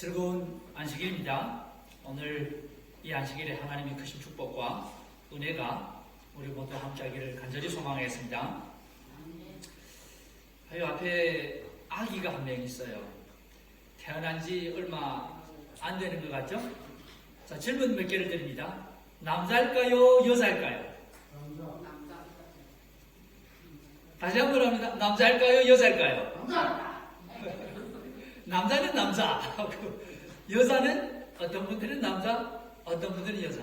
즐거운 안식일입니다. 오늘 이 안식일에 하나님의 크신 축복과 은혜가 우리 모두 함께하기를 간절히 소망하겠습니다. 이 앞에 아기가 한 명 있어요. 태어난 지 얼마 안 되는 것 같죠? 자, 질문 몇 개를 드립니다. 남자일까요? 여자일까요? 다시 한번 합니다. 남자일까요? 여자일까요? 남자. 남자는 남자, 여자는 어떤 분들은 남자, 어떤 분들은 여자.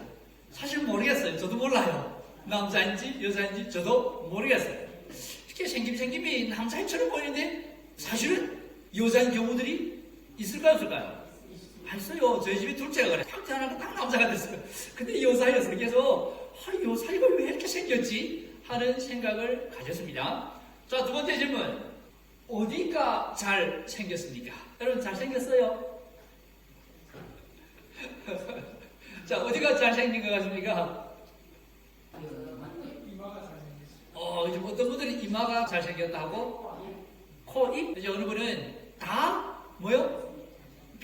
사실 모르겠어요. 저도 몰라요. 남자인지 여자인지 저도 모르겠어요. 이렇게 생김이 남자처럼 보이는데 사실은 여자인 경우들이 있을까요, 없을까요? 있어요. 저희 집에 둘째가 그래. 딱 태어나고 딱 남자가 됐어요. 근데 여자였어요. 그래서 요 사이가 왜 이렇게 생겼지? 하는 생각을 가졌습니다. 자, 두 번째 질문. 어디가 잘 생겼습니까? 여러분 잘 생겼어요? 자, 어디가 잘 생긴 것 같습니까? 이마가 잘생겼어. 이제 어떤 분들은 이마가 잘 생겼다고? 코, 입? 이제 어느 분은 다 뭐요?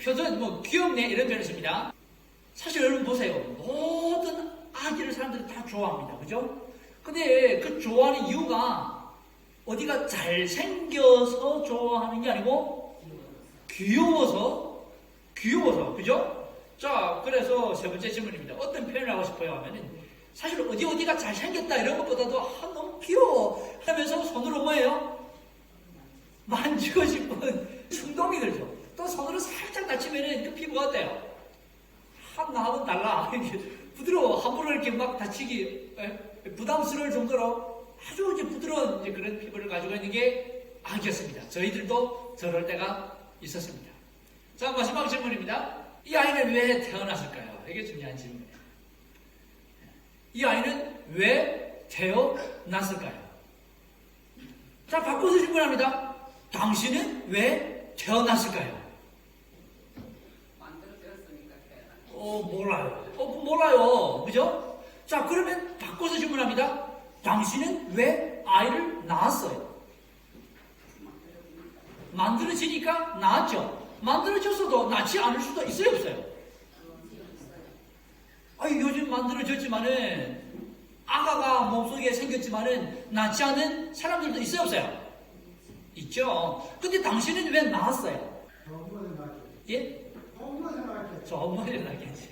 표정, 귀엽네 이런 표현을 씁니다. 사실 여러분 보세요. 모든 아기를 사람들이 다 좋아합니다. 그죠? 근데 그 좋아하는 이유가 어디가 잘생겨서 좋아하는 게 아니고 귀여워서, 그죠? 자, 그래서 세 번째 질문입니다. 어떤 표현을 하고 싶어요 하면은 사실 어디가 잘생겼다 이런 것보다도 너무 귀여워 하면서 손으로 뭐예요? 만지고 싶은 충동이 들죠. 또 손으로 살짝 다치면은 그 피부가 어때요? 나하고는 달라. 부드러워. 함부로 이렇게 막 다치기 부담스러울 정도로 아주 이제 부드러운 이제 그런 피부를 가지고 있는 게 아기였습니다. 저희들도 저럴 때가 있었습니다. 자, 마지막 질문입니다. 이 아이는 왜 태어났을까요? 이게 중요한 질문이에요. 이 아이는 왜 태어났을까요? 자, 바꿔서 질문합니다. 당신은 왜 태어났을까요? 만들어졌으니까 태어났어. 몰라요. 몰라요. 그죠? 자, 그러면 바꿔서 질문합니다. 당신은 왜 아이를 낳았어요? 만들어지니까 낳았죠. 만들어졌어도 낳지 않을 수도 있어요, 없어요? 요즘 만들어졌지만은 아가가 몸속에 생겼지만은 낳지 않은 사람들도 있어요, 없어요? 있죠. 근데 당신은 왜 낳았어요? 엄마는 낳았죠. 예? 엄마는 낳았죠. 저 어머니를 낳겠지.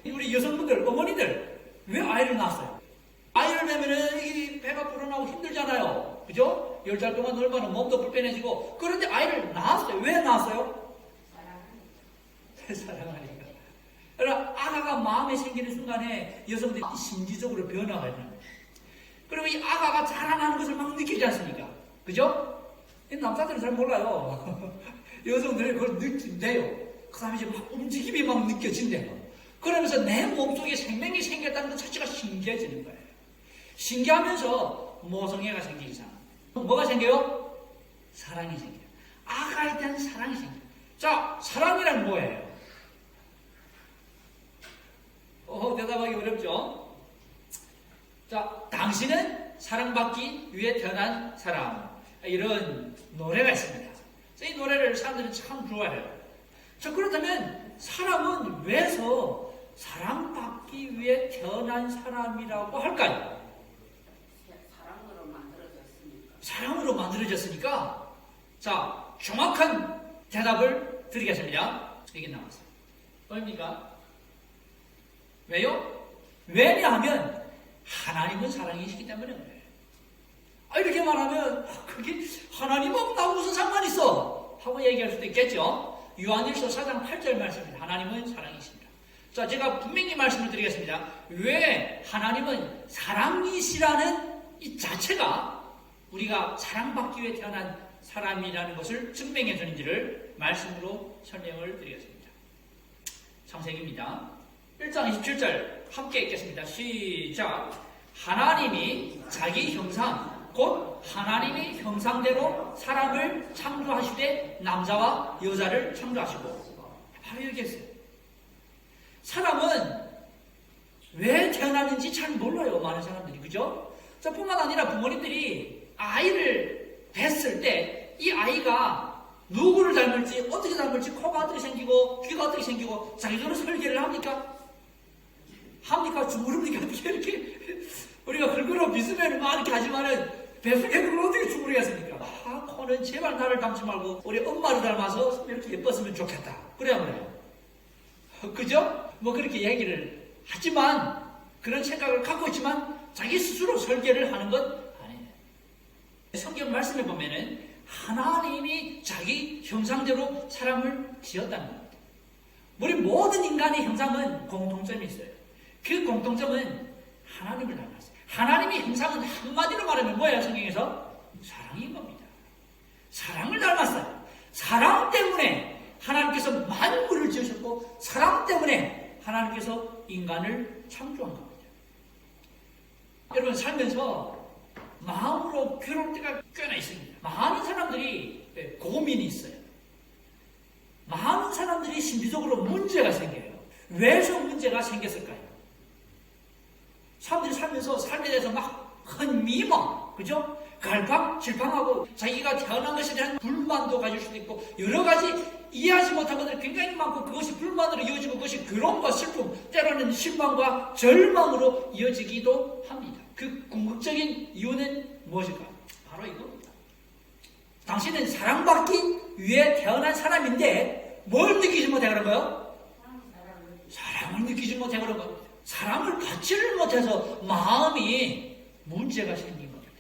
우리 여성분들, 어머니들 왜 아이를 낳았어요? 아이를 낳으면은 이 배가 불어나고 힘들잖아요. 그죠? 10달 동안 놀면은 몸도 불편해지고. 그런데 아이를 낳았어요. 왜 낳았어요? 사랑하니까. 그러니까 아가가 마음에 생기는 순간에 여성들이 심리적으로 변화가 있는 거예요. 그리고 이 아가가 자라나는 것을 막 느끼지 않습니까? 그죠? 남자들은 잘 몰라요. 여성들은 그걸 느낀대요. 그 다음에 이제 막 움직임이 막 느껴진대요. 그러면서 내 몸속에 생명이 생겼다는 것 자체가 신기해지는 거예요. 신기하면서 모성애가 생기기 시작합니다. 뭐가 생겨요? 사랑이 생겨요. 아가에 대한 사랑이 생겨요. 자, 사랑이란 뭐예요? 대답하기 어렵죠? 자, 당신은 사랑받기 위해 태어난 사람. 이런 노래가 있습니다. 이 노래를 사람들이 참 좋아해요. 자, 그렇다면 사람은 왜서 사랑받기 위해 태어난 사람이라고 할까요? 사랑으로 만들어졌으니까. 자, 정확한 대답을 드리겠습니다. 이게 나왔어요. 뭐입니까? 왜요? 왜냐하면 하나님은 사랑이시기 때문에 그래요. 이렇게 말하면 그게 하나님하고 나 무슨 상관이 있어? 하고 얘기할 수도 있겠죠. 요한일서 4장 8절 말씀입니다. 하나님은 사랑이십니다. 자, 제가 분명히 말씀을 드리겠습니다. 왜 하나님은 사랑이시라는 이 자체가 우리가 사랑받기 위해 태어난 사람이라는 것을 증명해 주는지를 말씀으로 설명을 드리겠습니다. 창세기입니다. 1장 27절 함께 읽겠습니다. 시작. 하나님이 자기 형상 곧 하나님의 형상대로 사람을 창조하시되 남자와 여자를 창조하시고. 바로 여기 있어요. 사람은 왜 태어났는지 잘 몰라요. 많은 사람들이. 그죠? 자, 뿐만 아니라 부모님들이 아이를 뵀을 때 이 아이가 누구를 닮았 닮을지, 어떻게 닮을지, 코가 어떻게 생기고, 귀가 어떻게 생기고, 자기적으로 설계를 합니까? 합니까? 주무릅니까? 어떻게 이렇게, 우리가 그걸로 믿으면 막 이렇게 하지만은, 뱃속에 그걸 어떻게 주무르겠습니까? 코는 제발 나를 닮지 말고, 우리 엄마를 닮아서 이렇게 예뻤으면 좋겠다. 그래야 말이에요. 그죠? 뭐 그렇게 얘기를 하지만, 그런 생각을 갖고 있지만, 자기 스스로 설계를 하는 것 아니에요. 성경 말씀에 보면은, 하나님이 자기 형상대로 사람을 지었다는 겁니다. 우리 모든 인간의 형상은 공통점이 있어요. 그 공통점은 하나님을 닮았어요. 하나님의 형상은 한마디로 말하면 뭐예요? 성경에서? 사랑인 겁니다. 사랑을 닮았어요. 사랑 때문에 하나님께서 만물을 지으셨고 사랑 때문에 하나님께서 인간을 창조한 겁니다. 여러분 살면서 마음으로 괴로울 때가 꽤나 있습니다. 많은 사람들이 고민이 있어요. 많은 사람들이 심리적으로 문제가 생겨요. 왜 저 문제가 생겼을까요? 사람들이 살면서 삶에 대해서 막 큰 미망, 그죠? 갈팡질팡하고 자기가 태어난 것에 대한 불만도 가질 수도 있고 여러 가지 이해하지 못한 것들이 굉장히 많고 그것이 불만으로 이어지고 그것이 괴로움과 슬픔, 때로는 실망과 절망으로 이어지기도 합니다. 그 궁극적인 이유는 무엇일까요? 바로 이겁니다. 당신은 사랑받기 위해 태어난 사람인데 뭘 느끼지 못해 그런 거예요? 사랑을 느끼지 못해 그런 겁니다. 사랑을 받지를 못해서 마음이 문제가 생긴 겁니다.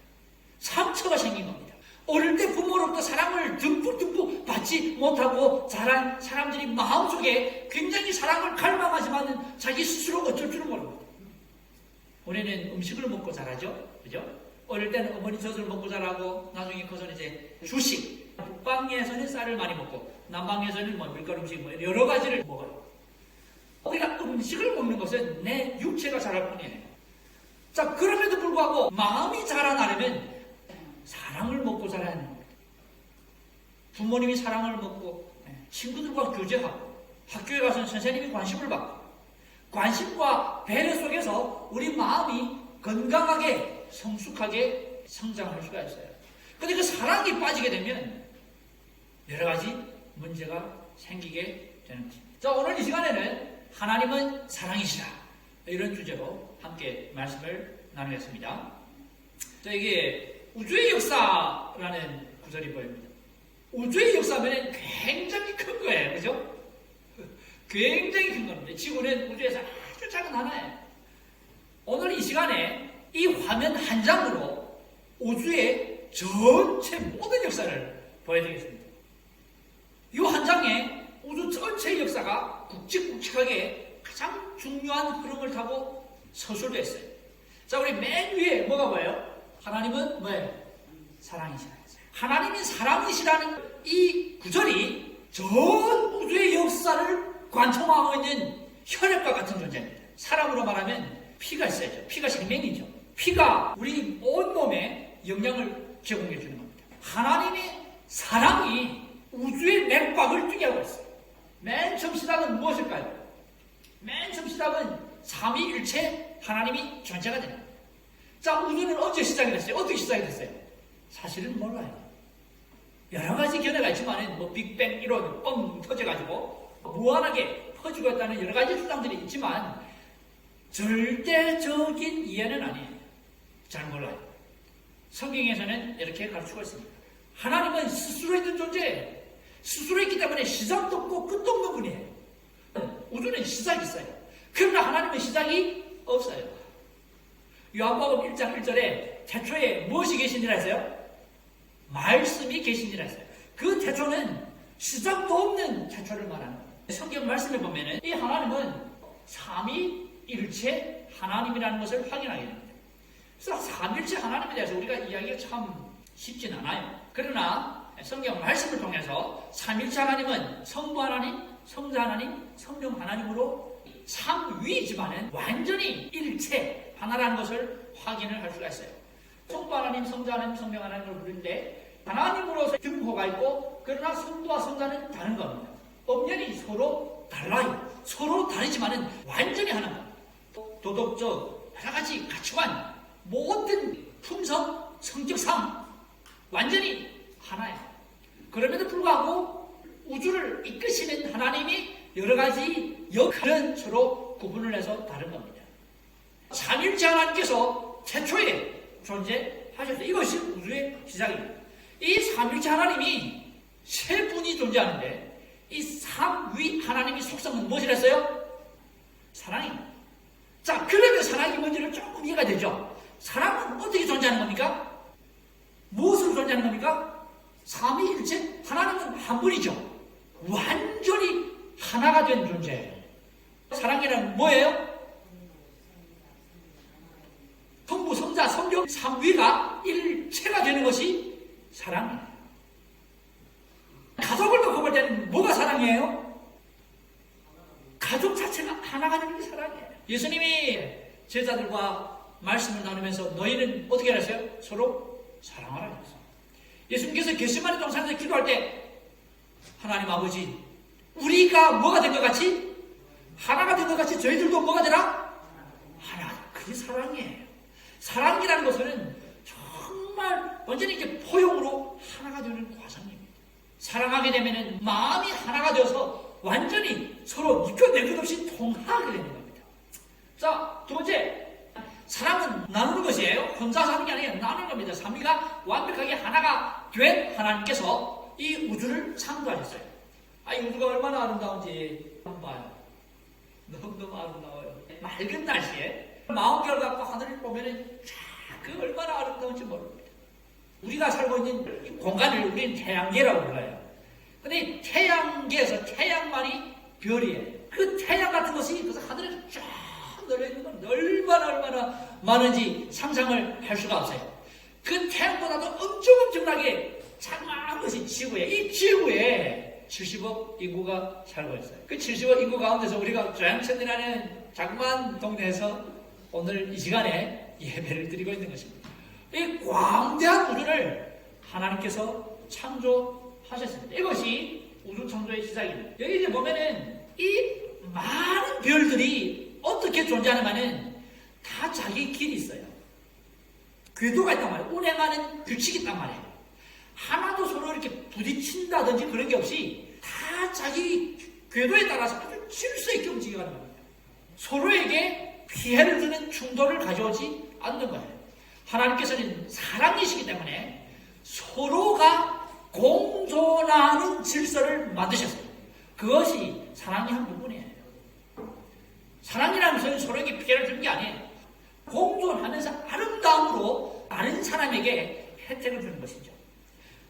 상처가 생긴 겁니다. 어릴 때 부모로부터 사랑을 듬뿍듬뿍 받지 못하고 자란 사람들이 마음속에 굉장히 사랑을 갈망하지만 자기 스스로 어쩔 줄은 모릅니다. 우리는 음식을 먹고 자라죠. 그죠? 어릴 때는 어머니 젖을 먹고 자라고 나중에 커서는 이제 주식. 북방에서는 쌀을 많이 먹고 남방에서는 뭐 밀가루 음식 뭐 여러 가지를 먹어요. 우리가 음식을 먹는 것은 내 육체가 자랄 뿐이에요. 자, 그럼에도 불구하고 마음이 자라나려면 사랑을 먹고 자라야 하는 겁니다. 부모님이 사랑을 먹고 친구들과 교제하고 학교에 가서는 선생님이 관심을 받고 관심과 배려 속에서 우리 마음이 건강하게 성숙하게 성장할 수가 있어요. 그런데 그 사랑이 빠지게 되면 여러 가지 문제가 생기게 되는 것입니다. 자, 오늘 이 시간에는 하나님은 사랑이시다. 이런 주제로 함께 말씀을 나누겠습니다. 자, 이게 우주의 역사라는 구절이 보입니다. 우주의 역사면 굉장히 큰 거예요. 그죠? 굉장히 큰 겁니다. 지구는 우주에서 아주 작은 하나예요. 오늘 이 시간에 이 화면 한 장으로 우주의 전체 모든 역사를 보여드리겠습니다. 이 한 장에 우주 전체의 역사가 굵직굵직하게 가장 중요한 흐름을 타고 서술되어 있어요. 자, 우리 맨 위에 뭐가 보여요? 하나님은 뭐예요? 사랑이시라. 하나님이 사랑이시라는 이 구절이 전 우주의 역사를 관통하고 있는 혈액과 같은 존재입니다. 사람으로 말하면 피가 있어야죠. 피가 생명이죠. 피가 우리 온몸에 영향을 제공해 주는 겁니다. 하나님의 사랑이 우주의 맥박을 뛰게 하고 있어요. 맨 처음 시작은 무엇일까요? 맨 처음 시작은 삼위일체 하나님이 존재가 됩니다. 자, 우주는 언제 시작이 됐어요? 어떻게 시작이 됐어요? 사실은 몰라요. 여러 가지 견해가 있지만 뭐 빅뱅 이론 뻥 터져가지고 무한하게 퍼지고 있다는 여러 가지 주장들이 있지만 절대적인 이해는 아니에요. 잘 몰라요. 성경에서는 이렇게 가르치고 있습니다. 하나님은 스스로 있는 존재예요. 스스로 있기 때문에 시작도 없고 끝도 없는 분이에요. 우주는 시작이 있어요. 그러나 하나님은 시작이 없어요. 요한복음 1장 1절에 태초에 무엇이 계시니라 했어요? 말씀이 계시니라 했어요. 그 태초는 시작도 없는 태초를 말하는 거예요. 성경 말씀에 보면은 이 하나님은 삼위일체 하나님이라는 것을 확인하게 됩니다. 그래서 삼위일체 하나님에 대해서 우리가 이야기가 참 쉽진 않아요. 그러나 성경 말씀을 통해서 삼위일체 하나님은 성부 하나님, 성자 하나님, 성령 하나님으로 삼위이지만은 완전히 일체 하나라는 것을 확인을 할 수가 있어요. 성부 하나님, 성자 하나님, 성령 하나님을 부르는데 하나님으로서 등호가 있고 그러나 성부와 성자는 다른 겁니다. 엄연히 서로 달라요. 서로 다르지만은 완전히 하나입니다. 도덕적 여러 가지 가치관, 모든 품성, 성격상 완전히 하나예요. 그럼에도 불구하고 우주를 이끄시는 하나님이 여러 가지 역할은 서로 구분을 해서 다른 겁니다. 삼일째 하나님께서 최초에 존재하셨어요. 이것이 우주의 시작입니다. 이 삼일째 하나님이 세 분이 존재하는데 이 삼위 하나님의 속성은 무엇이랬어요? 사랑입니다. 자, 그러면 사랑이 뭔지를 조금 이해가 되죠? 사랑은 어떻게 존재하는 겁니까? 무엇으로 존재하는 겁니까? 삼위일체? 하나님은 한 분이죠. 완전히 하나가 된 존재예요. 사랑이란 뭐예요? 성부, 성자, 성령, 삼위가 일체가 되는 것이 사랑이에요. 가족을 놓고 볼 때는 뭐가 사랑이에요? 가족 자체가 하나가 되는 게 사랑이에요. 예수님이 제자들과 말씀을 나누면서 너희는 어떻게 하셨어요? 서로 사랑하라 그랬어요. 예수님께서 겟세마네 동산에서 기도할 때 하나님 아버지, 우리가 뭐가 된 것 같이? 하나가 된 것 같이 저희들도 뭐가 되라? 하나가. 그게 사랑이에요. 사랑이라는 것은 정말 완전히 이렇게 포용으로 하나가 되는 과정입니다. 사랑하게 되면 마음이 하나가 되어서 완전히 서로 이끌어낼 것 없이 통하게 되는 겁니다. 자, 두 번째, 사랑은 나누는 것이에요. 혼자 사는 게 아니에요. 나누는 겁니다. 삼위가 완벽하게 하나가 된 하나님께서 이 우주를 창조하셨어요. 이 우주가 얼마나 아름다운지 한번 봐요. 너무너무 아름다워요. 맑은 날씨에 망원경을 갖고 하늘을 보면은 그 얼마나 아름다운지 모릅니다. 우리가 살고 있는 이 공간을 우리는 태양계라고 불러요. 근데 태양계에서 태양만이 별이에요. 그 태양 같은 것이 그래서 하늘에 쫙 널려있는 건 얼마나 많은지 상상을 할 수가 없어요. 그 태양보다도 엄청나게 장한 것이 지구예요. 이 지구에 70억 인구가 살고 있어요. 그 70억 인구 가운데서 우리가 조양천이라는 자그마한 동네에서 오늘 이 시간에 예배를 드리고 있는 것입니다. 이 광대한 우주를 하나님께서 창조하셨습니다. 이것이 우주 창조의 시작입니다. 여기 이제 보면은 이 많은 별들이 어떻게 존재하느냐는 다 자기 길이 있어요. 궤도가 있단 말이에요. 운행하는 규칙이 있단 말이에요. 하나도 서로 이렇게 부딪힌다든지 그런 게 없이 다 자기 궤도에 따라서 아주 질서 있게 움직여가는 겁니다. 서로에게 피해를 주는 충돌을 가져오지 않는 거예요. 하나님께서는 사랑이시기 때문에 서로가 공존하는 질서를 만드셨어요. 그것이 사랑의 한 부분이에요. 사랑이라는 것은 서로에게 피해를 주는 게 아니에요. 공존하면서 아름다움으로 다른 사람에게 혜택을 주는 것이죠.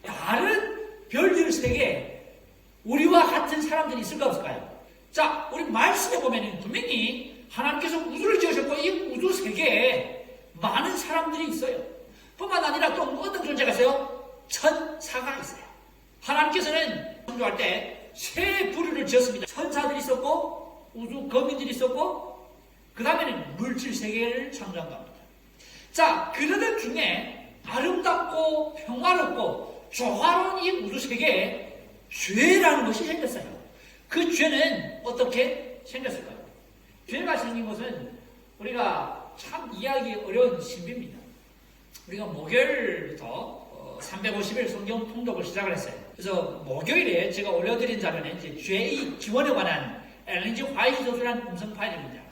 다른 별들 세계에 우리와 같은 사람들이 있을까 없을까요? 자, 우리 말씀에 보면 분명히 하나님께서 우주를 지으셨고 이 우주 세계에 많은 사람들이 있어요. 뿐만 아니라 또 어떤 존재가 있어요? 천사가 있어요. 하나님께서는 창조할 때 세 부류를 지었습니다. 천사들이 있었고 우주 거민들이 있었고 그 다음에는 물질 세계를 창조한 겁니다. 자, 그러던 중에 아름답고 평화롭고 조화로운 이 우주 세계에 죄라는 것이 생겼어요. 그 죄는 어떻게 생겼을까요? 죄가 생긴 것은 우리가 참 이해하기 어려운 신비입니다. 우리가 목요일부터 350일 성경 통독을 시작을 했어요. 그래서 목요일에 제가 올려드린 자료는 이제 죄의 기원에 관한 엘렌 G 화이트 저술한 음성 파일입니다.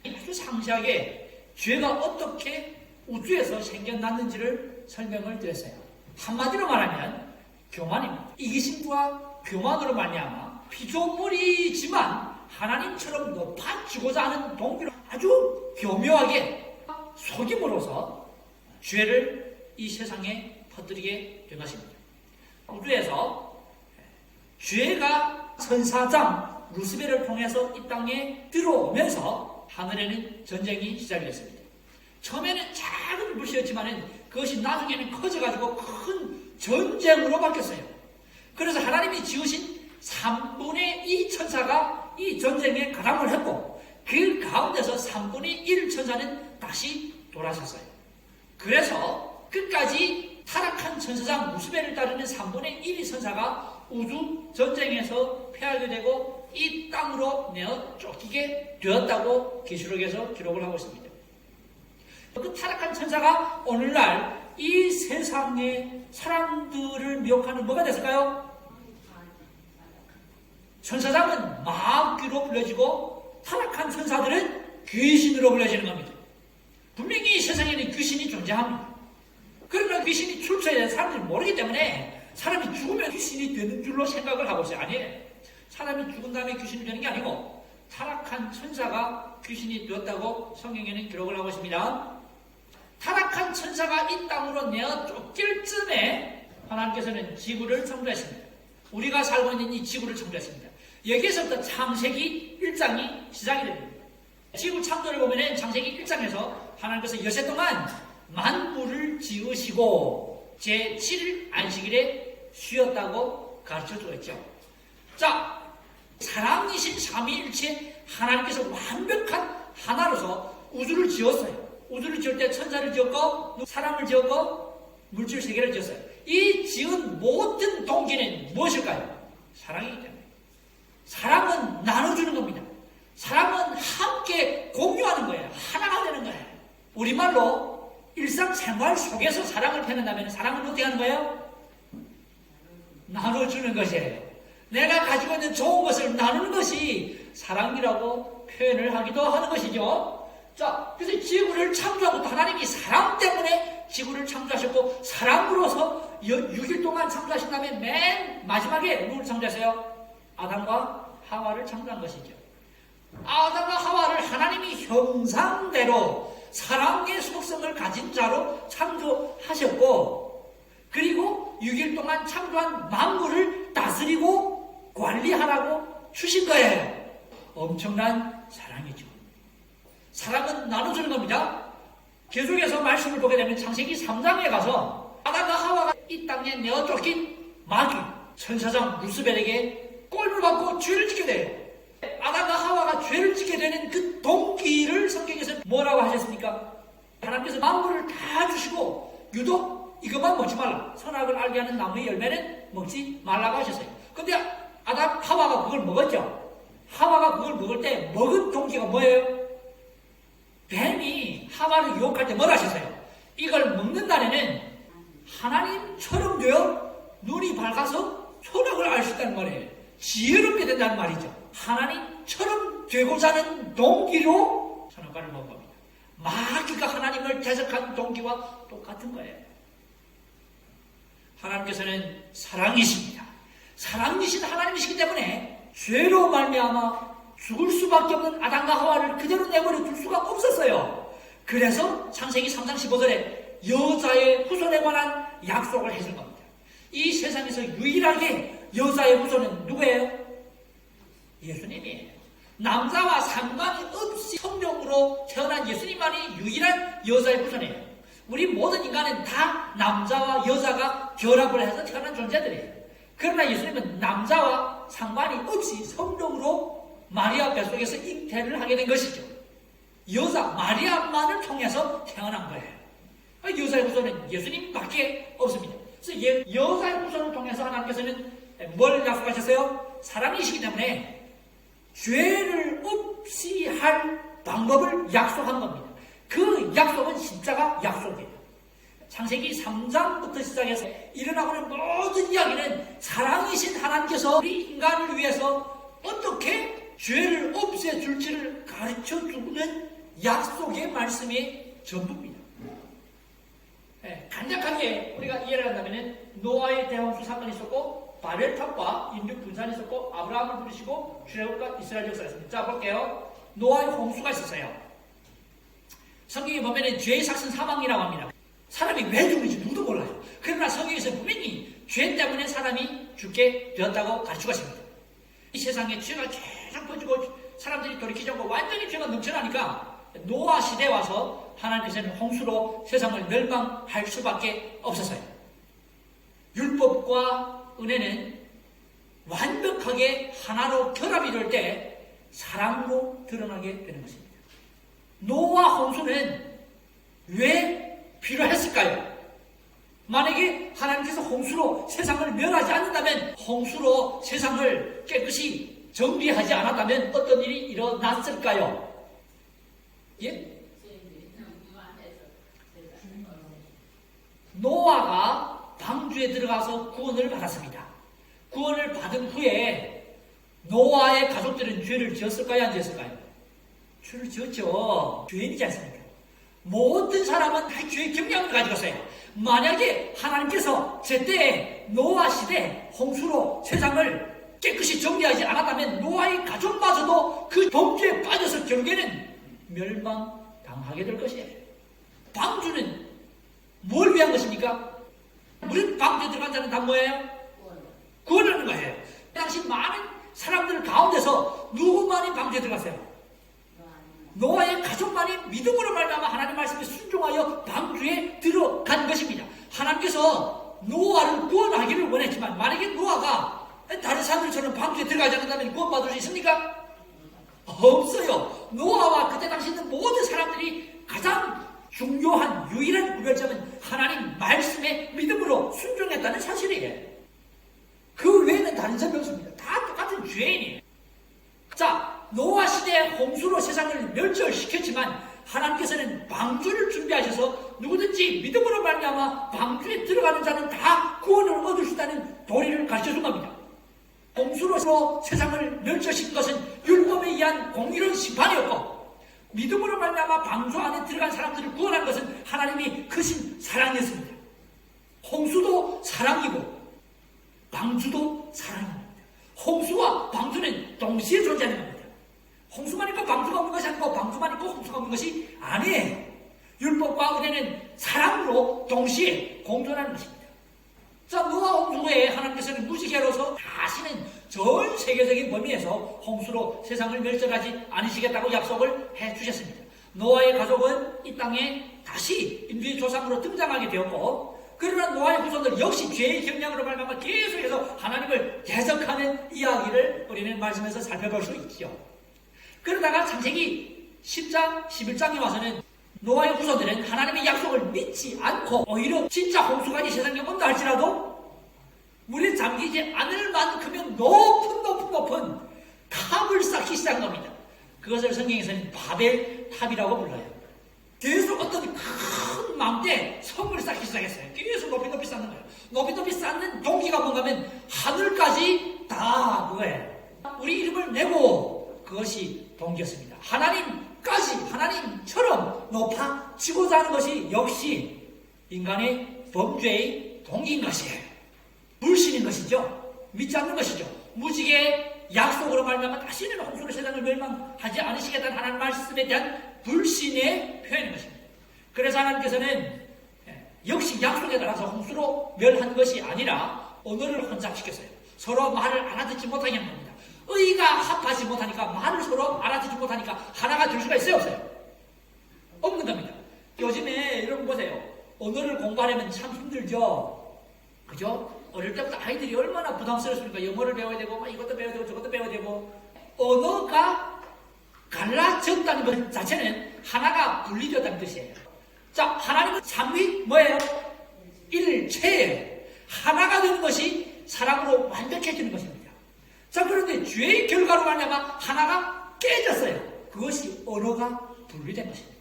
아주 상세하게 죄가 어떻게 우주에서 생겨났는지를 설명을 드렸어요. 한마디로 말하면 교만입니다. 이기심과 교만으로 말미암아 피조물이지만 하나님처럼 높아지고자 하는 동기로 아주 교묘하게 속임으로써 죄를 이 세상에 퍼뜨리게 된 것입니다. 우주에서 죄가 선사장 루시벨을 통해서 이 땅에 들어오면서 하늘에는 전쟁이 시작이 됐습니다. 처음에는 작은 불씨였지만 그것이 나중에는 커져가지고 큰 전쟁으로 바뀌었어요. 그래서 하나님이 지으신 3분의 2 천사가 이 전쟁에 가담을 했고 그 가운데서 3분의 1 천사는 다시 돌아섰어요. 그래서 끝까지 타락한 천사장 루시벨을 따르는 3분의 1의 천사가 우주 전쟁에서 패하게 되고 이 땅으로 내어 쫓기게 되었다고 계시록에서 기록을 하고 있습니다. 그 타락한 천사가 오늘날 이 세상의 사람들을 미혹하는 뭐가 됐을까요? 천사장은 마귀로 불려지고 타락한 천사들은 귀신으로 불려지는 겁니다. 분명히 세상에는 귀신이 존재합니다. 그러나 귀신이 출처에 대한 사람들이 모르기 때문에 사람이 죽으면 귀신이 되는 줄로 생각을 하고 있어요. 아니에요. 사람이 죽은 다음에 귀신이 되는 게 아니고 타락한 천사가 귀신이 되었다고 성경에는 기록을 하고 있습니다. 타락한 천사가 이 땅으로 내어 쫓길 쯤에 하나님께서는 지구를 창조했습니다. 우리가 살고 있는 이 지구를 창조했습니다. 여기에서부터 창세기 1장이 시작이 됩니다. 지구 창조를 보면 창세기 1장에서 하나님께서 여세 동안 만물을 지으시고 제7일 안식일에 쉬었다고 가르쳐주고 있죠. 자, 사랑이신 삼위일체 하나님께서 완벽한 하나로서 우주를 지었어요. 우주를 지을 때 천사를 지었고 사람을 지었고 물질 세계를 지었어요. 이 지은 모든 동기는 무엇일까요? 사랑이기 때문에. 사랑은 나눠주는 겁니다. 사랑은 함께 공유하는 거예요. 하나가 되는 거예요. 우리말로 일상생활 속에서 사랑을 표현한다면 사랑은 어떻게 하는 거예요? 나눠주는 것이에요. 내가 가지고 있는 좋은 것을 나누는 것이 사랑이라고 표현을 하기도 하는 것이죠. 자, 그래서 지구를 창조하고 하나님이 사랑 때문에 지구를 창조하셨고 사랑으로서 6일 동안 창조하신 다음에 맨 마지막에 누구를 창조하세요? 아담과 하와를 창조한 것이죠. 아담과 하와를 하나님이 형상대로 사랑의 속성을 가진 자로 창조하셨고 그리고 6일 동안 창조한 만물을 다스리고 관리하라고 주신 거예요. 엄청난 사랑이죠. 사랑은 나눠주는 겁니다. 계속해서 말씀을 보게 되면 창세기 3장에 가서 아담과 하와가 이 땅에 내어 쫓긴 마귀 천사장 루스벨에게 꼴을 받고 죄를 짓게 돼요. 아담과 하와가 죄를 짓게 되는 그 동기를 성경에서 뭐라고 하셨습니까? 하나님께서 만물을 다 주시고 유독 이것만 먹지 말라. 선악을 알게 하는 나무의 열매는 먹지 말라고 하셨어요. 근데 하와가 그걸 먹었죠. 하와가 그걸 먹을 때 먹은 동기가 뭐예요? 뱀이 하와를 유혹할 때 뭘 하셨어요? 이걸 먹는 날에는 하나님처럼 되어 눈이 밝아서 선악을 알 수 있다는 말이에요. 지혜롭게 된다는 말이죠. 하나님처럼 되고자 하는 동기로 선악과를 먹은 겁니다. 마귀가 하나님을 대적한 동기와 똑같은 거예요. 하나님께서는 사랑이십니다. 사랑이신 하나님이시기 때문에 죄로 말미암아 죽을 수밖에 없는 아담과 하와를 그대로 내버려 둘 수가 없었어요. 그래서 창세기 3장 15절에 여자의 후손에 관한 약속을 해준 겁니다. 이 세상에서 유일하게 여자의 후손은 누구예요? 예수님이에요. 남자와 상관이 없이 성령으로 태어난 예수님만이 유일한 여자의 후손이에요. 우리 모든 인간은 다 남자와 여자가 결합을 해서 태어난 존재들이에요. 그러나 예수님은 남자와 상관이 없이 성령으로 마리아 뱃속에서 잉태를 하게 된 것이죠. 여자 마리아만을 통해서 태어난 거예요. 여자의 후손은 예수님밖에 없습니다. 그래서 여자의 후손을 통해서 하나님께서는 뭘 약속하셨어요? 사랑이시기 때문에 죄를 없이 할 방법을 약속한 겁니다. 그 약속은 십자가 약속이에요. 창세기 3장부터 시작해서 일어나고는 모든 이야기는 사랑이신 하나님께서 우리 인간을 위해서 어떻게 죄를 없애줄지를 가르쳐주는 약속의 말씀이 전부입니다. 간략하게 우리가 이해를 한다면 노아의 대홍수 사건이 있었고 바벨탑과 인류 분산이 있었고 아브라함을 부르시고 출애굽과 이스라엘 역사가 있습니다. 자, 볼게요. 노아의 홍수가 있었어요. 성경에 보면 죄의 삭은 사망이라고 합니다. 사람이 왜 죽는지 누구도 몰라요. 그러나 성경에서 분명히 죄 때문에 사람이 죽게 되었다고 가르치고 있습니다. 이 세상에 죄가 계속 퍼지고 사람들이 돌이키지 않고 완전히 죄가 넘쳐나니까 노아 시대에 와서 하나님께서는 홍수로 세상을 멸망할 수밖에 없었어요. 율법과 은혜는 완벽하게 하나로 결합이 될 때 사랑으로 드러나게 되는 것입니다. 노아 홍수는 왜 필요했을까요? 만약에 하나님께서 홍수로 세상을 멸하지 않는다면, 홍수로 세상을 깨끗이 정리하지 않았다면 어떤 일이 일어났을까요? 예? 노아가 방주에 들어가서 구원을 받았습니다. 구원을 받은 후에 노아의 가족들은 죄를 지었을까요? 안 지었을까요? 죄를 지었죠. 죄인이지 않습니까? 모든 사람은 다 죄의 경향을 가지고 있어요. 만약에 하나님께서 제때 노아 시대 홍수로 세상을 깨끗이 정리하지 않았다면 노아의 가족마저도 그 범죄에 빠져서 결국에는 멸망당하게 될 것이에요. 방주는 뭘 위한 것입니까? 우리 방주에 들어간 자는 다 뭐예요? 구원하는 거예요. 당시 많은 사람들 가운데서 누구만이 방주에 들어갔어요? 노아의 가족만이 믿음으로 말미암아 하나님 말씀에 순종하여 방주에 들어간 것입니다. 하나님께서 노아를 구원하기를 원했지만 만약에 노아가 다른 사람들처럼 방주에 들어가지 않는다면 구원받을 수 있습니까? 없어요. 노아와 그때 당시 있는 모든 사람들이 가장 중요한 유일한 구별점은 하나님 말씀에 믿음으로 순종했다는 사실이에요. 그 외에는 다른 점이 없습니다. 다 똑같은 죄인이에요. 자, 노아 시대에 홍수로 세상을 멸절시켰지만 하나님께서는 방주를 준비하셔서 누구든지 믿음으로 말미암아 방주에 들어가는 자는 다 구원을 얻을 수 있다는 도리를 가르쳐준 겁니다. 홍수로 세상을 멸절시킨 것은 율법에 의한 공의로운 심판이었고 믿음으로 말미암아 방주 안에 들어간 사람들을 구원한 것은 하나님이 크신 사랑이었습니다. 홍수도 사랑이고 방주도 사랑입니다. 홍수와 방주는 동시에 존재하는 겁니다. 홍수만 있고 방주가 없는 것이 아니고 방주만 있고 홍수가 없는 것이 아니에요. 율법과 은혜는 사랑으로 동시에 공존하는 것입니다. 자, 노아 홍수 후에 하나님께서는 무지개로서 다시는 전 세계적인 범위에서 홍수로 세상을 멸절하지 않으시겠다고 약속을 해주셨습니다. 노아의 가족은 이 땅에 다시 인류의 조상으로 등장하게 되었고 그러나 노아의 후손들 역시 죄의 경향으로 말미암아 계속해서 하나님을 대적하는 이야기를 우리는 말씀에서 살펴볼 수 있죠. 그러다가 창세기 10장, 11장에 와서는 노아의 후손들은 하나님의 약속을 믿지 않고 오히려 진짜 홍수가 이 세상에 온다 할지라도 물에 잠기지 않을 만큼의 높은 탑을 쌓기 시작한 겁니다. 그것을 성경에서는 바벨탑이라고 불러요. 계속 어떤 큰 망대 성을 쌓기 시작했어요. 계속 높이 쌓는 거예요. 높이 쌓는 동기가 뭔가 하면 하늘까지 다 그거예요. 우리 이름을 내고 그것이 동기였습니다. 하나님처럼 높아지고자 하는 것이 역시 인간의 범죄의 동기인 것이에요. 불신인 것이죠. 믿지 않는 것이죠. 무지개의 약속으로 말미암아 다시는 홍수로 세상을 멸망하지 않으시겠다는 하나님 말씀에 대한 불신의 표현인 것입니다. 그래서 하나님께서는 역시 약속에 따라서 홍수로 멸한 것이 아니라 언어를 혼잡시켰어요. 서로 말을 알아듣지 못하게 한 겁니다. 의가 합하지 못하니까 말을 서로 알아듣지 못하니까 하나가 될 수가 있어요? 없어요? 없는 겁니다. 요즘에 여러분 보세요. 언어를 공부하려면 참 힘들죠? 그죠? 어릴 때부터 아이들이 얼마나 부담스럽습니까? 영어를 배워야 되고 이것도 배워야 되고 저것도 배워야 되고 언어가 갈라졌다는 것 자체는 하나가 분리되었다는 뜻이에요. 자, 하나님은 삼위 뭐예요? 일체예요. 하나가 되는 것이 사랑으로 완벽해지는 것입니다. 자, 그런데 죄의 결과로 말미암아 하나가 깨졌어요. 그것이 언어가 분리된 것입니다.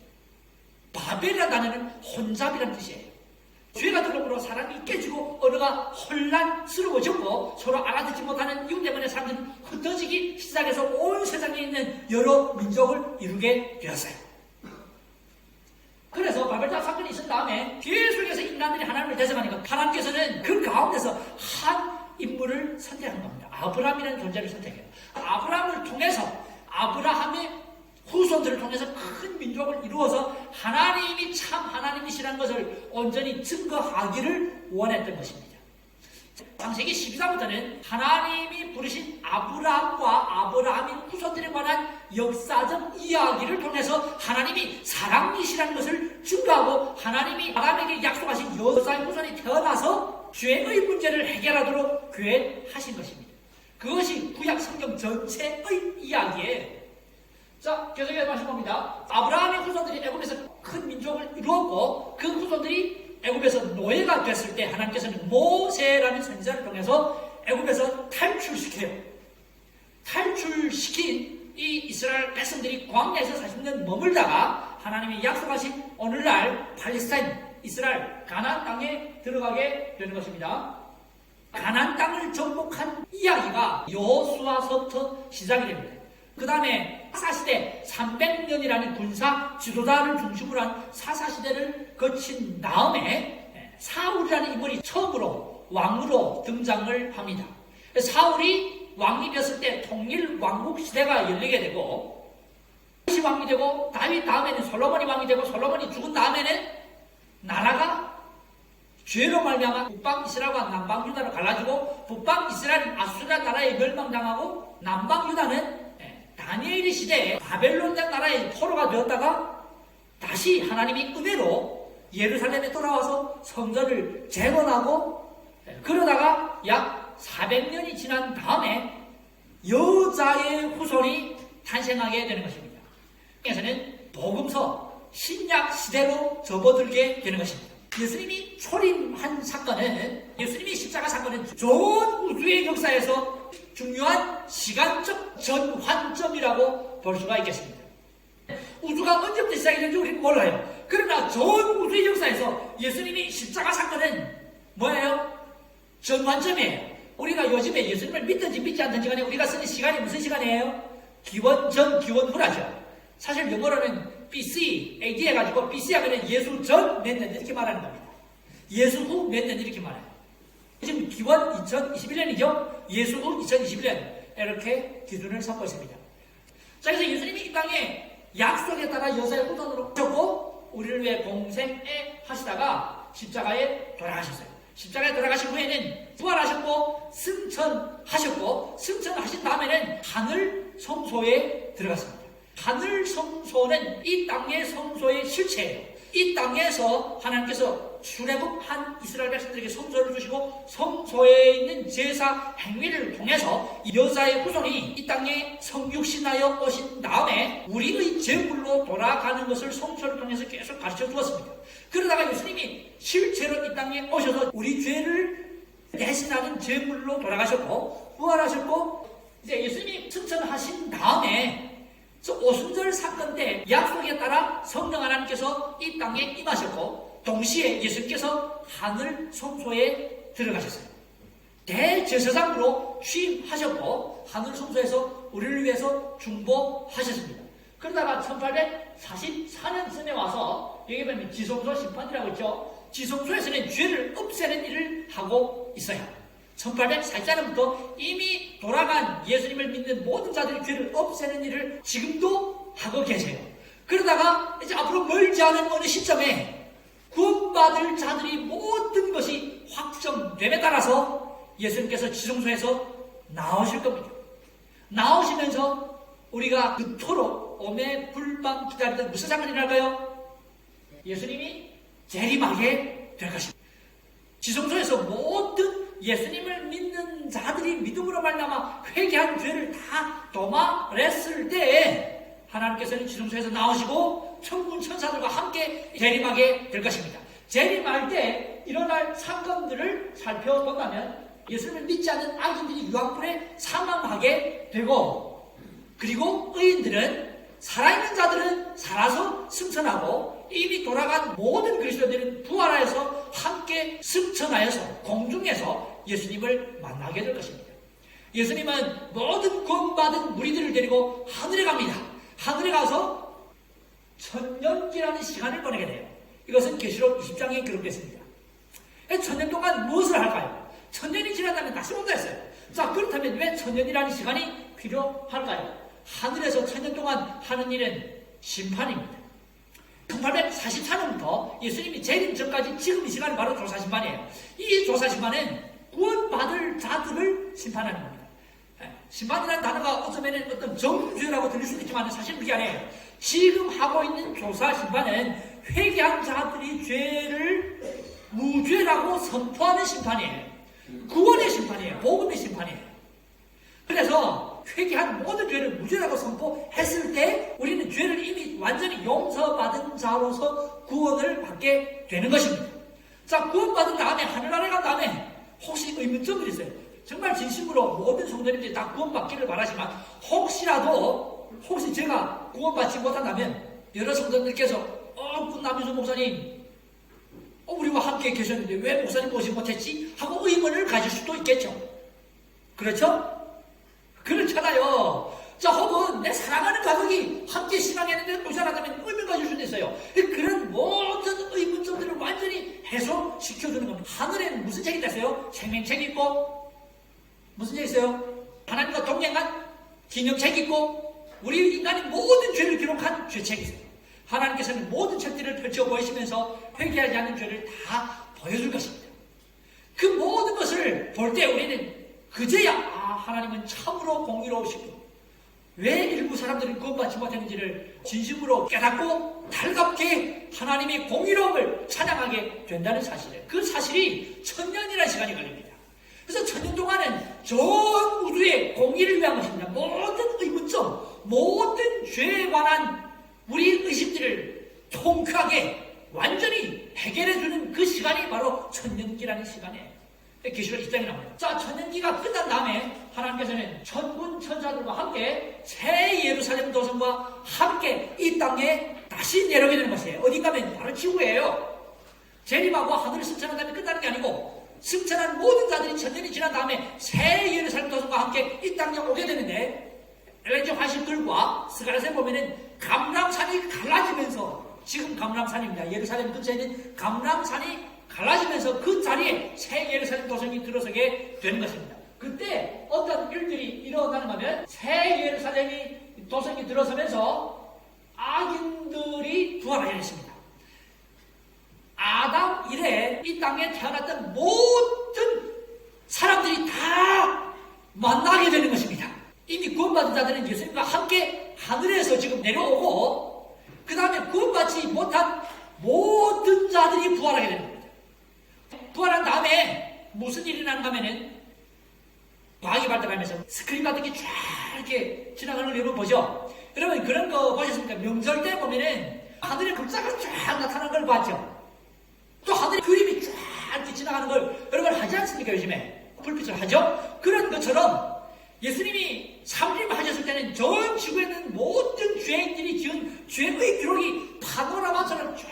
바벨이라는 단어는 혼잡이라는 뜻이에요. 죄가 들어오므로 사람이 깨지고 언어가 혼란스러워졌고 서로 알아듣지 못하는 이유 때문에 사람들은 흩어지기 시작해서 온 세상에 있는 여러 민족을 이루게 되었어요. 그래서 바벨탑 사건이 있은 다음에 계속해서 인간들이 하나님을 대적하니까 하나님께서는 그 가운데서 한 인물을 선택한 겁니다. 아브라함이라는 존재를 선택해요. 아브라함을 통해서 아브라함의 후손들을 통해서 큰 민족을 이루어서 하나님이 참 하나님이시라는 것을 온전히 증거하기를 원했던 것입니다. 창세기 12장부터는 하나님이 부르신 아브라함과 아브라함의 후손들에 관한 역사적 이야기를 통해서 하나님이 사랑이시라는 것을 증거하고 하나님이 아브라함에게 약속하신 여자의 후손이 태어나서 죄의 문제를 해결하도록 계획하신 것입니다. 그것이 구약 성경 전체의 이야기예요. 자, 계속해서 말씀 봅니다. 아브라함의 후손들이 애굽에서 큰 민족을 이루었고 그 후손들이 애굽에서 노예가 됐을 때 하나님께서는 모세라는 선지자를 통해서 애굽에서 탈출시켜요. 탈출시킨 이 이스라엘 백성들이 광야에서 40년 머물다가 하나님이 약속하신 오늘날 팔레스타인, 이스라엘, 가나안 땅에 들어가게 되는 것입니다. 가나안 땅을 정복한 이야기가 여호수아서부터 시작이 됩니다. 그 다음에 사사시대 300년이라는 군사 지도자를 중심으로 한 사사시대를 거친 다음에 사울이라는 인물이 처음으로 왕으로 등장을 합니다. 사울이 왕이 되었을 때 통일 왕국 시대가 열리게 되고 다윗이 왕이 되고 다윗 다음에는 솔로몬이 왕이 되고 솔로몬이 죽은 다음에는 나라가 죄로 말미암아 북방 이스라엘과 남방 유다로 갈라지고 북방 이스라엘은 아수르 나라에 멸망당하고 남방 유다는 다니엘의 시대에 바벨론이라는 나라의 포로가 되었다가 다시 하나님이 은혜로 예루살렘에 돌아와서 성전을 재건하고 그러다가 약 400년이 지난 다음에 여자의 후손이 탄생하게 되는 것입니다. 그래서는 복음서 신약 시대로 접어들게 되는 것입니다. 예수님이 초림한 사건은 예수님이 십자가 사건은 전 우주의 역사에서 중요한 시간적 전환점이라고 볼 수가 있겠습니다. 우주가 언제부터 시작이 되는지 우리는 몰라요. 그러나 전 우주의 역사에서 예수님이 십자가 사건은 뭐예요? 전환점이에요. 우리가 요즘에 예수님을 믿든지 믿지 않든지 간에 우리가 쓰는 시간이 무슨 시간이에요? 기원 전, 기원 후라죠. 사실 영어로는 BC, AD 해가지고 BC 하면 예수 전 몇 년 이렇게 말하는 겁니다. 예수 후 몇 년 이렇게 말해요. 지금 기원 2021년이죠. 예수 후 2021년 이렇게 기준을 삼고 있습니다. 자, 그래서 예수님이 이 땅에 약속에 따라 여자의 후손으로 오셨고 우리를 위해 공생에 하시다가 십자가에 돌아가셨어요. 십자가에 돌아가신 후에는 부활하셨고 승천하셨고 승천하신 다음에는 하늘 성소에 들어갔습니다. 하늘 성소는 이 땅의 성소의 실체예요. 이 땅에서 하나님께서 출애굽한 이스라엘 백성들에게 성소를 주시고 성소에 있는 제사 행위를 통해서 여자의 후손이 이 땅에 성육신하여 오신 다음에 우리의 제물로 돌아가는 것을 성소를 통해서 계속 가르쳐 주었습니다. 그러다가 예수님이 실제로 이 땅에 오셔서 우리 죄를 대신하는 제물로 돌아가셨고 부활하셨고 이제 예수님이 승천하신 다음에 오순절 사건 때 약속에 따라 성령 하나님께서 이 땅에 임하셨고 동시에 예수님께서 하늘 성소에 들어가셨어요. 대제사장으로 취임하셨고 하늘 성소에서 우리를 위해서 중보하셨습니다. 그러다가 1844년쯤에 와서 여기 보면 지성소 심판이라고 있죠. 지성소에서는 죄를 없애는 일을 하고 있어요. 1844년부터 이미 돌아간 예수님을 믿는 모든 자들의 죄를 없애는 일을 지금도 하고 계세요. 그러다가 이제 앞으로 멀지 않은 어느 시점에 구원받을 자들이 모든 것이 확정됨에 따라서 예수님께서 지성소에서 나오실 겁니다. 나오시면서 우리가 그토록 오매불망 기다리던 무슨 사건이 일어날까요? 예수님이 재림하게 될 것입니다. 지성소에서 모든 예수님을 믿는 자들이 믿음으로 말미암아 회개한 죄를 다 도말했을 때에 하나님께서는 지성소에서 나오시고 천군 천사들과 함께 재림하게 될 것입니다. 재림할 때 일어날 사건들을 살펴본다면 예수님을 믿지 않는 악인들이 유황불에 사망하게 되고 그리고 의인들은 살아있는 자들은 살아서 승천하고 이미 돌아간 모든 그리스도인들은 부활하여서 함께 승천하여서 공중에서 예수님을 만나게 될 것입니다. 예수님은 모든 구원받은 무리들을 데리고 하늘에 갑니다. 하늘에 가서 천년기라는 시간을 보내게 돼요. 이것은 계시록 20장에 기록됐습니다. 천년 동안 무엇을 할까요? 천년이 지난다면 다시 온다 했어요. 자, 그렇다면 왜 천년이라는 시간이 필요할까요? 하늘에서 천년 동안 하는 일은 심판입니다. 1844년부터 예수님이 재림 전까지 지금 이 시간은 바로 조사심판이에요. 이 조사심판은 구원받을 자들을 심판하는 겁니다. 심판이라는 단어가 어쩌면 어떤 정죄라고 들릴 수도 있지만 사실 그게 아니에요. 지금 하고 있는 조사심판은 회개한 자들이 죄를 무죄라고 선포하는 심판이에요. 구원의 심판이에요. 복음의 심판이에요. 그래서 회개한 모든 죄를 무죄라고 선포했을 때 우리는 죄를 이미 완전히 용서받은 자로서 구원을 받게 되는 것입니다. 자, 구원받은 다음에 하늘나라에 간 다음에 혹시 의문점이 있어요. 정말 진심으로 모든 성도님들이 다 구원받기를 바라지만 혹시 제가 구원받지 못한다면 여러 성도님들께서 남유수 목사님 우리와 함께 계셨는데 왜 목사님 오지 못했지? 하고 의문을 가질 수도 있겠죠. 그렇죠? 그렇잖아요. 자, 혹은 내 사랑하는 가족이 함께 신앙했는데 오지 않았다면 의문 가질 수도 있어요. 그런 모든 의문점들을 완전히 해소시켜주는 겁니다. 하늘에는 무슨 책이 있어요? 생명책이 있고, 무슨 책이 있어요? 하나님과 동행한 기념책이 있고, 우리 인간의 모든 죄를 기록한 죄책이 있어요. 하나님께서는 모든 책들을 펼쳐 보이시면서 회개하지 않는 죄를 다 보여줄 것입니다. 그 모든 것을 볼 때 우리는 그제야 하나님은 참으로 공의로우시고 왜 일부 사람들은 구원받지 못했는지를 진심으로 깨닫고 달갑게 하나님의 공의로움을 찬양하게 된다는 사실이에요. 그 사실이 천년이라는 시간이 걸립니다. 그래서 천년 동안은 전 우주의 공의를 위한 것입니다. 모든 의문점, 모든 죄에 관한 우리 의식들을 통쾌하게 완전히 해결해주는 그 시간이 바로 천년기라는 시간이에요. 계시록 1장에 나옵니다. 자, 천년기가 끝난 다음에 하나님께서는 천군 천사들과 함께 새 예루살렘 도성과 함께 이 땅에 다시 내려오게 되는 것이에요. 어딘가 하면 바로 지구예요. 재림하고 하늘을 승천한 다음에 끝나는 게 아니고 승천한 모든 자들이 천년이 지난 다음에 새 예루살렘 도성과 함께 이 땅에 오게 되는데 엘렌지 화신들과 스가랴서에 보면은 감람산이 갈라지면서 지금 감람산입니다. 예루살렘 근처에 있는 감람산이 갈라지면서 그 자리에 새 예루살렘 도성이 들어서게 되는 것입니다. 그때 어떤 일들이 일어나는가 하면 새 예루살렘이 도성이 들어서면서 악인들이 부활하게 됐습니다. 아담 이래 이 땅에 태어났던 모든 사람들이 다 만나게 되는 것입니다. 이미 구원받은 자들은 예수님과 함께 하늘에서 지금 내려오고 그 다음에 구원받지 못한 모든 자들이 부활하게 되는 겁니다. 부활한 다음에 무슨 일이 나는가 하면은 과학이 발달하면서 스크린 같은 게 쫙 이렇게 지나가는 걸 여러분 보죠? 여러분 그런 거 보셨습니까? 명절 때 보면은 하늘에 글자가 쫙 나타나는 걸 봤죠? 또 하늘에 그림이 쫙 이렇게 지나가는 걸 여러분 하지 않습니까? 요즘에 불빛을 하죠? 그런 것처럼 예수님이 삼림하셨을 때는 전 지구에 있는 모든 죄인들이 지은 죄의 기록이 파노라마처럼 쫙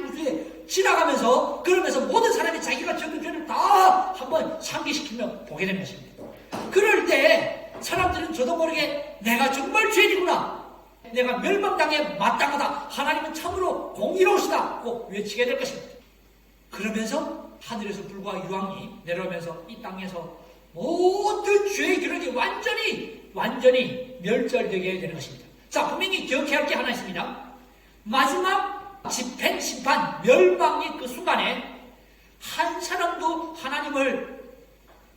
우주에 지나가면서 그러면서 모든 사람이 자기가 지은 죄를 다 한번 상기시키며 보게 되는 것입니다. 그럴 때 사람들은 저도 모르게 내가 정말 죄인이구나, 내가 멸망당에 마땅하다, 하나님은 참으로 공의로우시다고 외치게 될 것입니다. 그러면서 하늘에서 불과 유황이 내려오면서 이 땅에서 모든 죄의 기록이 완전히 멸절되게 되는 것입니다. 자, 분명히 기억해야 할 게 하나 있습니다. 마지막 집행, 심판, 멸망의 그 순간에 한 사람도 하나님을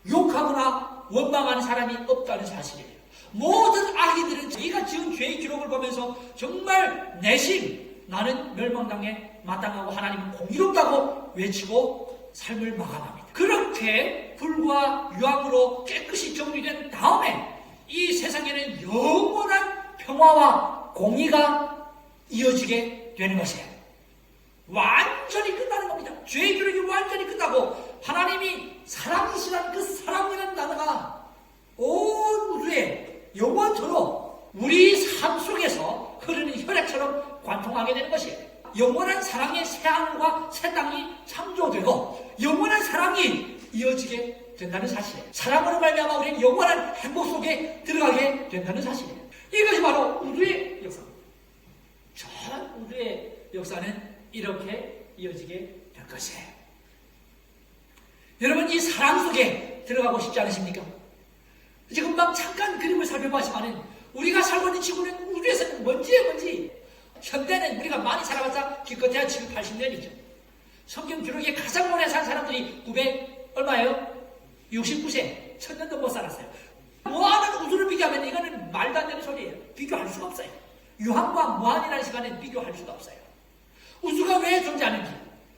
욕하거나 원망하는 사람이 없다는 사실이에요. 모든 악인들은 자기가 지은 죄의 기록을 보면서 정말 내심 나는 멸망당에 마땅하고 하나님은 공의롭다고 외치고 삶을 마감합니다. 그렇게 불과 유황으로 깨끗이 정리된 다음에 이 세상에는 영원한 평화와 공의가 이어지게 되는 것이에요. 완전히 끝나는 겁니다. 죄의 기록이 완전히 끝나고 하나님이 사랑이시라는 그 사랑이라는 단어가 온 우주에 영원토록 우리 삶 속에서 흐르는 혈액처럼 관통하게 되는 것이에요. 영원한 사랑의 새하늘과 새 땅이 창조되고 영원한 사랑이 이어지게 된다는 사실이에요. 사랑으로 말미암아 우리는 영원한 행복 속에 들어가게 된다는 사실이에요. 이것이 바로 우주의 역사입니다. 전 우주의 역사는 이렇게 이어지게 될 것이에요. 여러분 이 사랑 속에 들어가고 싶지 않으십니까? 지금 막 잠깐 그림을 살펴봤지만은 우리가 살고 있는 지구는 우주에서는 먼지에 먼지. 현대는 우리가 많이 살아봤자 기껏해야 70, 80년이죠. 성경 기록에 가장 오래 산 사람들이 900 얼마예요? 69세. 1000년도 못 살았어요. 무한한 우주를 비교하면 이거는 말도 안 되는 소리예요. 비교할 수가 없어요. 유한과 무한이라는 시간에 비교할 수가 없어요. 우주가 왜 존재하는지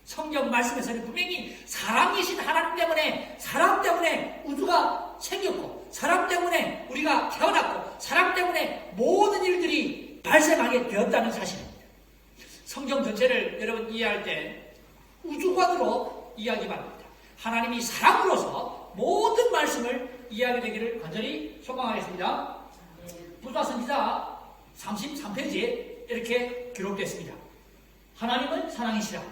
성경 말씀에서는 분명히 사랑이신 하나님 때문에, 사랑 때문에 우주가 생겼고 사랑 때문에 우리가 태어났고 사랑 때문에 모든 일들이 발생하게 되었다는 사실입니다. 성경 전체를 여러분 이해할 때 우주관으로 이해하기 바랍니다. 하나님이 사랑으로서 모든 말씀을 이해하게 되기를 간절히 소망하겠습니다. 부조선지자 33페이지에 이렇게 기록됐습니다. 하나님은 사랑이시라.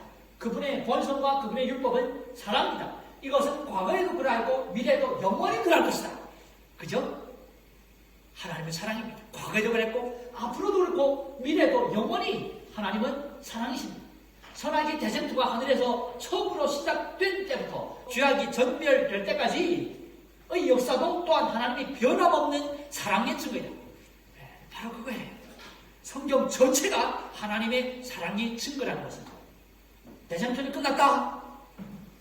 그분의 본성과 그분의 율법은 사랑입니다. 이것은 과거에도 그러하고 미래에도 영원히 그럴 것이다. 그죠? 하나님은 사랑입니다. 과거에도 그랬고 앞으로도 그렇고 미래에도 영원히 하나님은 사랑이십니다. 선악의 대쟁투가 하늘에서 처음으로 시작된 때부터 죄악이 전멸될 때까지의 역사도 또한 하나님이 변함없는 사랑의 증거이다. 바로 그거예요. 성경 전체가 하나님의 사랑의 증거라는 것은. 대쟁투는 끝났다.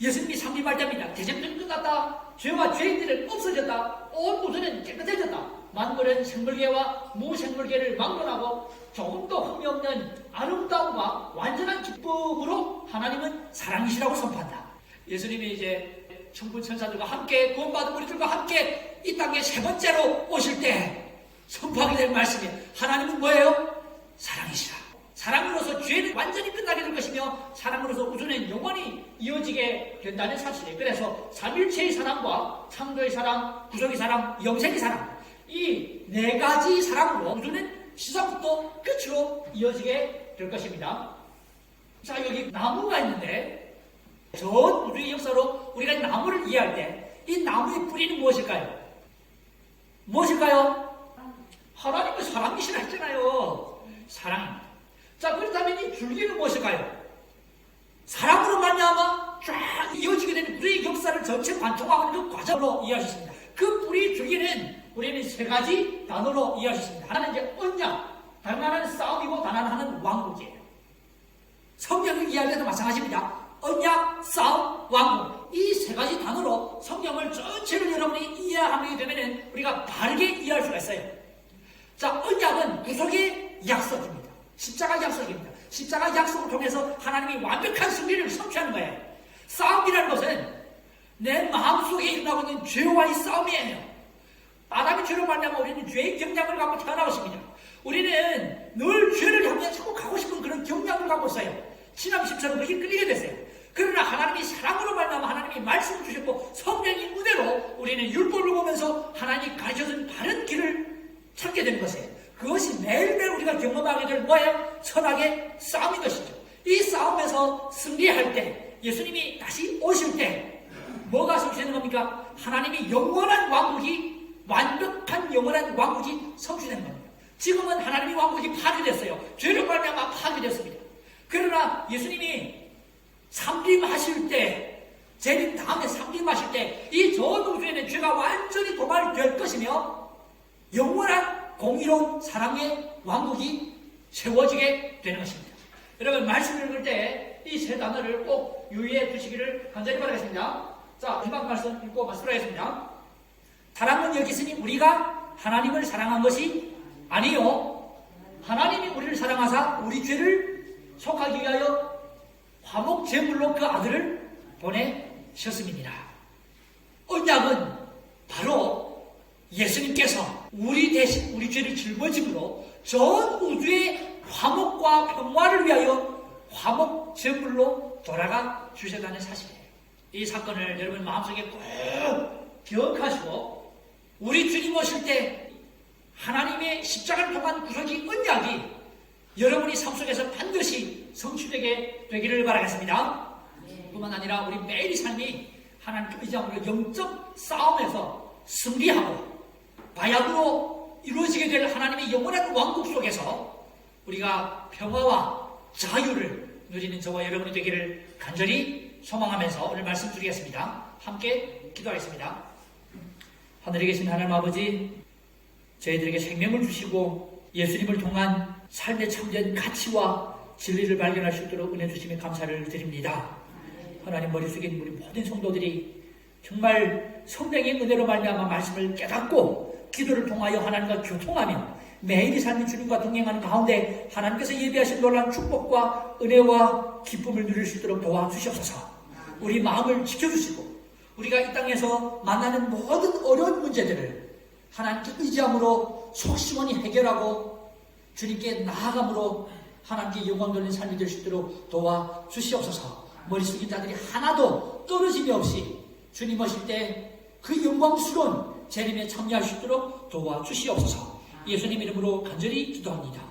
예수님이 상림할 때입니다. 대쟁투는 끝났다. 죄와 죄인들은 없어졌다. 온 우주는 깨끗해졌다. 만물은 생물계와 무생물계를 막론하고 조금도 흠이 없는 아름다움과 완전한 기쁨으로 하나님은 사랑이시라고 선포한다. 예수님이 이제 천군 천사들과 함께 구원받은 우리들과 함께 이 땅에 세 번째로 오실 때 선포하게 될 말씀이 하나님은 뭐예요? 사랑이시라. 사랑으로서 죄는 완전히 끝나게 될 것이며 사랑으로서 우주는 영원히 이어지게 된다는 사실이에요. 그래서 삼일체의 사랑과 창조의 사랑, 구속의 사랑, 영생의 사랑 이 네 가지 사랑으로 우주는 시작부터 끝으로 이어지게 될 것입니다. 자, 여기 나무가 있는데 전 우주의 역사로 우리가 나무를 이해할 때 이 나무의 뿌리는 무엇일까요? 무엇일까요? 하나님의 사랑이시라 했잖아요. 사랑입니다. 자, 그렇다면 이 줄기는 무엇일까요? 사랑으로 말미암아 쫙 이어지게 되는 우리의 역사를 전체 관통하는 그 과정으로 이해할 수 있습니다. 그 뿌리 줄기는 우리는 세 가지 단어로 이해할 수 있습니다. 하나는 이제 언약, 다른 하나는 싸움이고 다른 하나는 왕국이에요. 성경을 이해할 때도 마찬가지입니다. 언약, 싸움, 왕국 이 세 가지 단어로 성경을 전체를 여러분이 이해하게 되면 우리가 바르게 이해할 수가 있어요. 자, 언약은 구속의 약속입니다. 십자가 약속입니다. 십자가 약속을 통해서 하나님이 완벽한 승리를 성취하는 거예요. 싸움이라는 것은 내 마음속에 일어나고 있는 죄와의 싸움이에요. 아담의 죄로 말미암아 우리는 죄의 경향을 갖고 태어난 것입니다. 우리는 늘 죄를 향해 자꾸 가고 싶은 그런 경향을 갖고 있어요. 신앙 심처럼 그렇게 끌리게 됐어요. 그러나 하나님이 사랑으로 말미암아 하나님이 말씀을 주셨고 성령의 은혜로 우리는 율법을 보면서 하나님이 가르쳐준 바른 길을 찾게 되는 것이에요. 그것이 매일매일 우리가 경험하게 될 뭐예요? 선악의 싸움인 것이죠. 이 싸움에서 승리할 때 예수님이 다시 오실 때 뭐가 성취되는 겁니까? 하나님이 영원한 왕국이 완벽한 영원한 왕국이 성취되는 겁니다. 지금은 하나님의 왕국이 파괴됐어요. 죄로 말미암아 파괴됐습니다. 그러나 예수님이 삼림하실 때, 재림 다음에 삼림하실 때 이 전 우주에는 죄가 완전히 도말될 것이며 영원한 공의로운 사랑의 왕국이 세워지게 되는 것입니다. 여러분 말씀을 읽을 때 이 세 단어를 꼭 유의해 두시기를 간절히 바라겠습니다. 자, 마지막 말씀 읽고 마치도록 하겠습니다. 사랑은 여기 있으니 우리가 하나님을 사랑한 것이 아니요 하나님이 우리를 사랑하사 우리 죄를 속하기 위하여 화목 제물로 그 아들을 보내셨음이니라. 언약은 바로 예수님께서 우리 대신 우리 죄를 짊어짐으로 전 우주의 화목과 평화를 위하여 화목 제물로 돌아가 주셨다는 사실이에요. 이 사건을 여러분 마음속에 꼭 기억하시고 우리 주님 오실 때 하나님의 십자가를 통한 구속의 언약이 여러분이 삶 속에서 반드시 성취되게 되기를 바라겠습니다. 뿐만 아니라 우리 매일의 삶이 하나님께 의지함으로 영적 싸움에서 승리하고 바약으로 이루어지게 될 하나님의 영원한 왕국 속에서 우리가 평화와 자유를 누리는 저와 여러분이 되기를 간절히 소망하면서 오늘 말씀 드리겠습니다. 함께 기도하겠습니다. 하늘에 계신 하나님 아버지, 저희들에게 생명을 주시고 예수님을 통한 삶의 참된 가치와 진리를 발견할 수 있도록 은혜 주시며 감사를 드립니다. 하나님 머릿속에 있는 우리 모든 성도들이 정말 성령의 은혜로 말미암아 말씀을 깨닫고 기도를 통하여 하나님과 교통하며 매일의 삶이 주님과 동행하는 가운데 하나님께서 예비하신 놀라운 축복과 은혜와 기쁨을 누릴 수 있도록 도와주시옵소서. 우리 마음을 지켜주시고 우리가 이 땅에서 만나는 모든 어려운 문제들을 하나님께 의지함으로 속시원히 해결하고 주님께 나아감으로 하나님께 영광 돌리는 삶이 될 수 있도록 도와주시옵소서. 머리 숙인 자들이 하나도 떨어짐이 없이 주님 오실 때 그 영광스러운 재림에 참여할 수 있도록 도와주시옵소서. 예수님 이름으로 간절히 기도합니다.